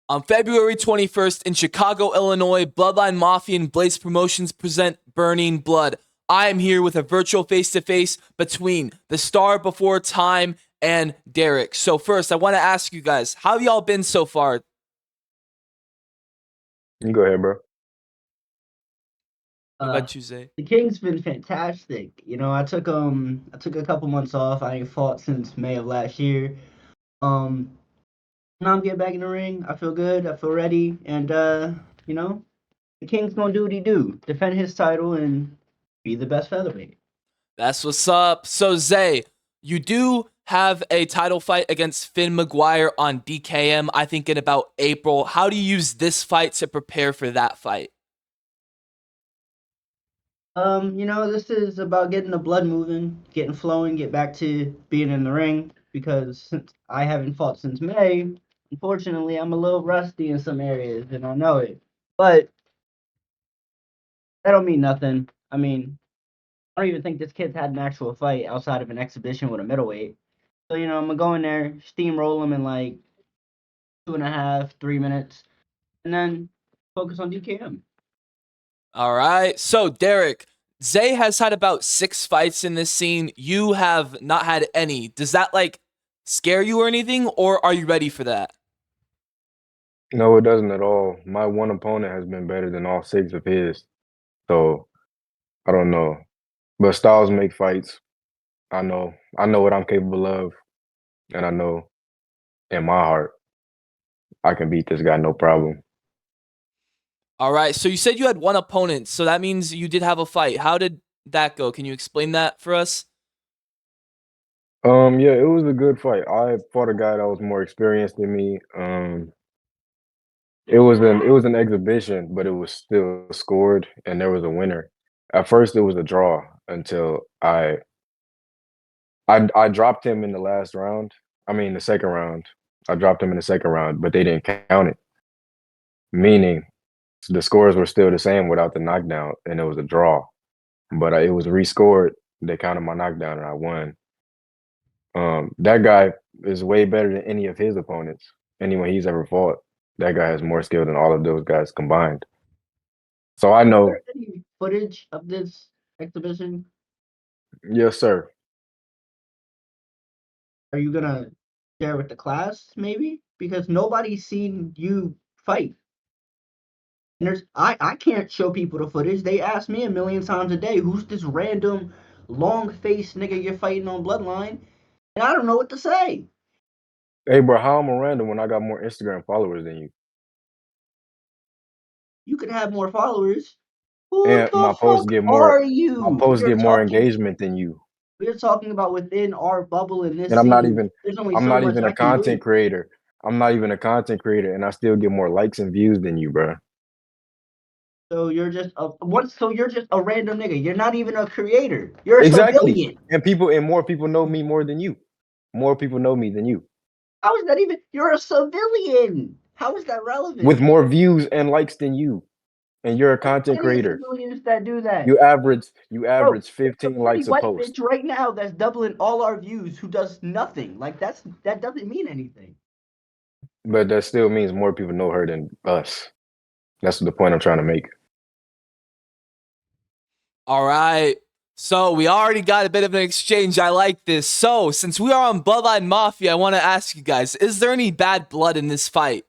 On February 21st in Chicago, Illinois, Bloodline Mafia and Blaze Promotions present Burning Blood. I am here with a virtual face-to-face between the star before time and Dvrrick. So first, I want to ask you guys, how have y'all been so far? You go ahead, bro. What about you, Zay? The King's been fantastic. You know, I took a couple months off. I ain't fought since May of last year. Now I'm getting back in the ring. I feel good. I feel ready, and you know, the King's gonna do what he do: defend his title and be the best featherweight. That's what's up. So Zay, you do have a title fight against Finn McGuire on DKM, I think in about April. How do you use this fight to prepare for that fight? You know, this is about getting the blood moving, getting flowing, get back to being in the ring because since I haven't fought since May, unfortunately, I'm a little rusty in some areas, and I know it. But that don't mean nothing. I mean, I don't even think this kid's had an actual fight outside of an exhibition with a middleweight. So, you know, I'm gonna go in there, steamroll him in like 2.5, 3 minutes, and then focus on DKM. All right. So, Dvrrick, Zay has had about 6 fights in this scene. You have not had any. Does that scare you or anything, or are you ready for that? No, it doesn't at all. My one opponent has been better than all 6 of his. So I don't know. But styles make fights. I know. I know what I'm capable of. And I know in my heart I can beat this guy no problem. All right. So you said you had one opponent. So that means you did have a fight. How did that go? Can you explain that for us? Yeah, it was a good fight. I fought a guy that was more experienced than me. It was an exhibition, but it was still scored and there was a winner. At first it was a draw until I dropped him in the last round. I mean the second round. I dropped him in the second round, but they didn't count it. Meaning the scores were still the same without the knockdown, and it was a draw. But it was rescored. They counted my knockdown, and I won. That guy is way better than any of his opponents, anyone he's ever fought. That guy has more skill than all of those guys combined. So I Is know, there any footage of this exhibition? yes, sir. Are you gonna share with the class, maybe? Because nobody's seen you fight. And I can't show people the footage. They ask me a million times a day, who's this random long faced nigga you're fighting on Bloodline? And I don't know what to say. Hey, bro, how am I random when I got more Instagram followers than you? You could have more followers. Who And the fuck are my you? posts get more engagement than you. We're talking about within our bubble in this And scene. There's only I'm so not much even I a can content do. creator. I'm not even a content creator, and I still get more likes and views than you, bro. So you're just a random nigga. You're not even a creator. You're a Exactly. civilian. And more people know me more than you. More people know me than you. How is that even? You're a civilian. How is that With relevant? more views and likes than you. And you're a There's content plenty of creator. civilians that do that. You Bro, average there's a 15 pretty likes a white post. bitch right now that's doubling all our views who does nothing. Like that doesn't mean anything. But that still means more people know her than us. That's the point I'm trying to make. All right. So we already got a bit of an exchange. I like this. So since we are on Bloodline Mafia, I want to ask you guys, is there any bad blood in this fight?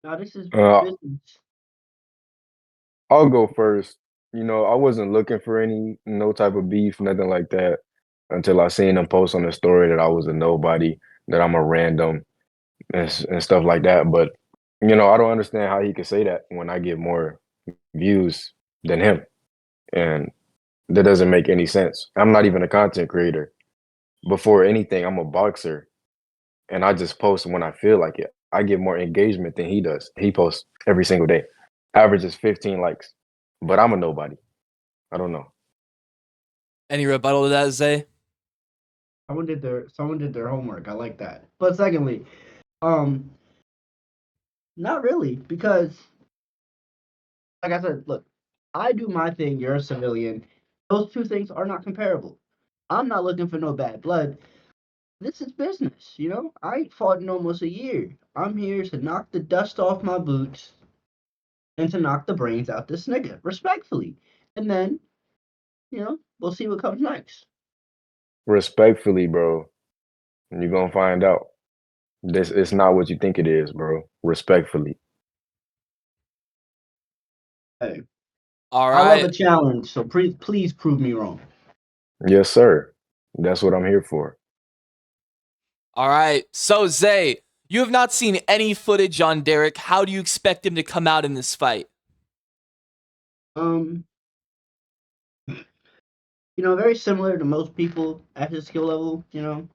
Now this is Uh, business. I'll go first. I wasn't looking for no type of beef, nothing like that, until I seen him post on the story that I was a nobody, that I'm a random and stuff like that. But I don't understand how he could say that when I get more views than him, and that doesn't make any sense. I'm not even a content creator. Before anything, I'm a boxer, and I just post when I feel like it. I get more engagement than he does. He posts every single day, averages 15 likes, but I'm a nobody. I don't know. Any rebuttal to that, Zay? Someone did their homework. I like that. But secondly, um, not really, because like I said, look, I do my thing, you're a civilian. Those two things are not comparable. I'm not looking for no bad blood. this is business, you know? I ain't fought in almost a year. I'm here to knock the dust off my boots and to knock the brains out this nigga, respectfully. And then, you know, we'll see what comes next. Respectfully, bro, you're gonna find out. This it's not what you think it is, bro. Respectfully. Hey, All I love a right. challenge, so please prove me wrong. Yes, sir. That's what I'm here for. All right. So, Zay, you have not seen any footage on Dvrrick. How do you expect him to come out in this fight? Um, you know, very similar to most people at his skill level, you know.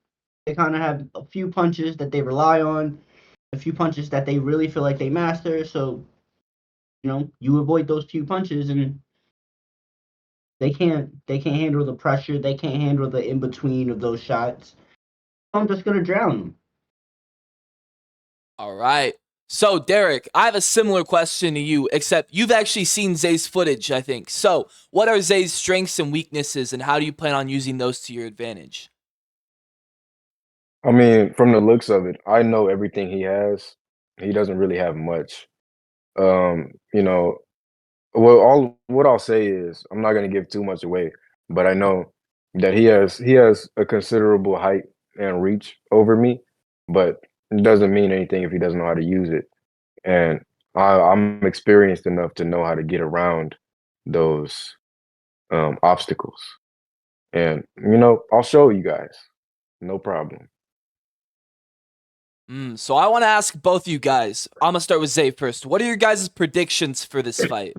They kind of have a few punches that they rely on, a few punches that they really feel like they master, so you know, you avoid those few punches and they can't handle the pressure, they can't handle the in between of those shots. I'm just gonna drown them. All right. So, Dvrrick, I have a similar question to you, except you've actually seen Zay's footage, I think. So, what are Zay's strengths and weaknesses, and how do you plan on using those to your advantage? I mean, from the looks of it, I know everything he has. He doesn't really have much. You know, well, all what I'll say is I'm not gonna give too much away, but I know that he has a considerable height and reach over me, but it doesn't mean anything if he doesn't know how to use it. And I'm experienced enough to know how to get around those obstacles. And I'll show you guys. No problem. So, I want to ask both you guys. I'm going to start with Zay first. What are your guys' predictions for this fight?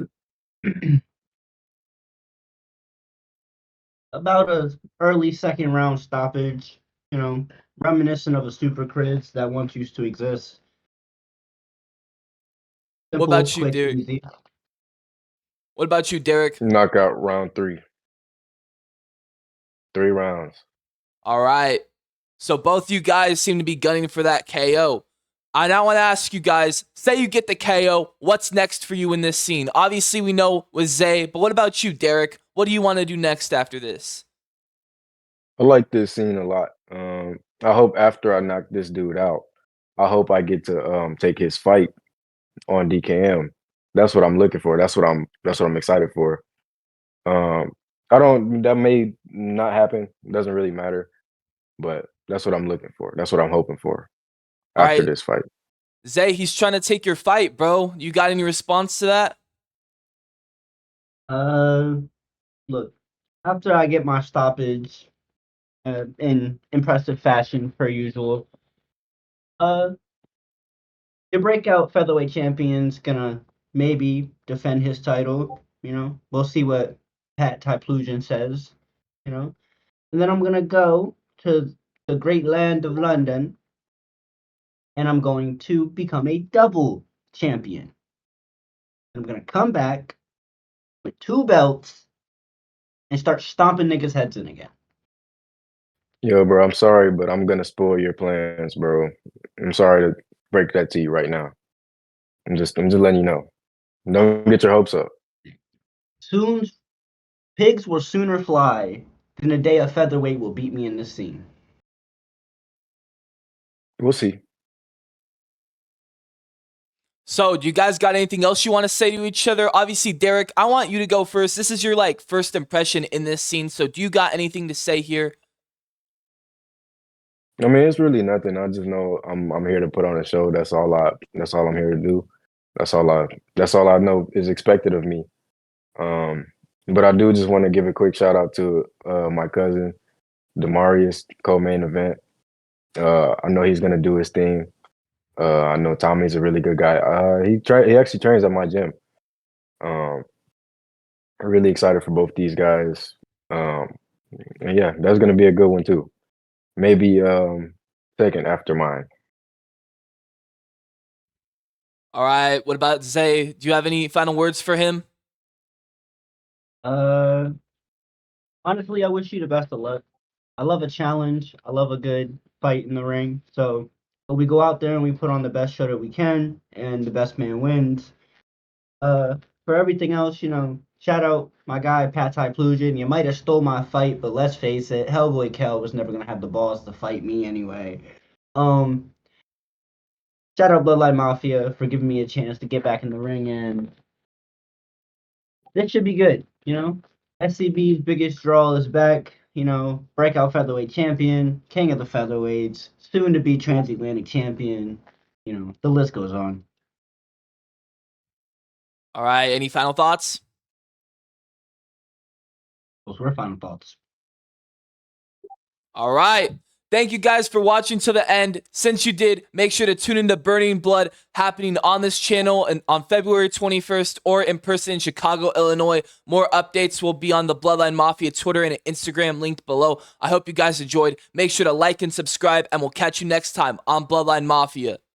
About a early second round stoppage, you know, reminiscent of a super crits that once used to exist. What Simple, about you, quick, Dvrrick? easy. What about you, Dvrrick? Knockout round three. 3 rounds. All right. So both you guys seem to be gunning for that KO. I now want to ask you guys, say you get the KO, what's next for you in this scene? Obviously, we know with Zay, but what about you, Dvrrick? What do you want to do next after this? I like this scene a lot. I hope after I knock this dude out, I hope I get to take his fight on DKM. That's what I'm looking for. That's what I'm excited for. Um, I don't that may not happen. Doesn't really matter, but that's what I'm looking for. That's what I'm hoping for All after right, this fight. Zay, he's trying to take your fight, bro. You got any response to that? Uh, Look, after I get my stoppage in impressive fashion per usual, uh, the breakout featherweight champion's gonna maybe defend his title. You know, we'll see what Pat Typlusion says. You know, and then I'm gonna go to the great land of London, and I'm going to become a double champion. I'm gonna come back with 2 belts and start stomping niggas' heads in again. Yo, bro, I'm sorry, but I'm gonna spoil your plans, bro. I'm sorry to break that to you right now. I'm just letting you know. Don't get your hopes up. Soon, pigs will sooner fly than the day a featherweight will beat me in this scene. We'll see. So, do you guys got anything else you want to say to each other? Obviously, Dvrrick, I want you to go first. This is your first impression in this scene. So, do you got anything to say here? I mean, it's really nothing. I just know I'm here to put on a show. That's all I'm here to do. That's all I know is expected of me. Um, but I do just want to give a quick shout out to my cousin Demarius, co-main event. I know he's gonna do his thing. I know Tommy's a really good guy. He actually trains at my gym. Um, I'm really excited for both these guys. Um, and yeah, that's gonna be a good one too. Maybe second after mine. All right. What about Zay? Do you have any final words for him? Uh, Honestly, I wish you the best of luck. I love a challenge. I love a good fight in the ring. So we go out there and we put on the best show that we can, and the best man wins. Uh, for everything else, you know, shout out my guy Patai Plugin. You might have stole my fight, but let's face it, Hellboy Kel was never gonna have the balls to fight me anyway. Shout out Bloodline Mafia for giving me a chance to get back in the ring, and this should be good. SCB's biggest draw is back. Breakout featherweight champion, king of the featherweights, soon to be transatlantic champion. The list goes on. All right, any final thoughts? Those were final thoughts. All right. Thank you guys for watching to the end. Since you did, make sure to tune into Burning Blood happening on this channel and on February 21st or in person in Chicago, Illinois. More updates will be on the Bloodline Mafia Twitter and Instagram linked below. I hope you guys enjoyed. Make sure to like and subscribe, and we'll catch you next time on Bloodline Mafia.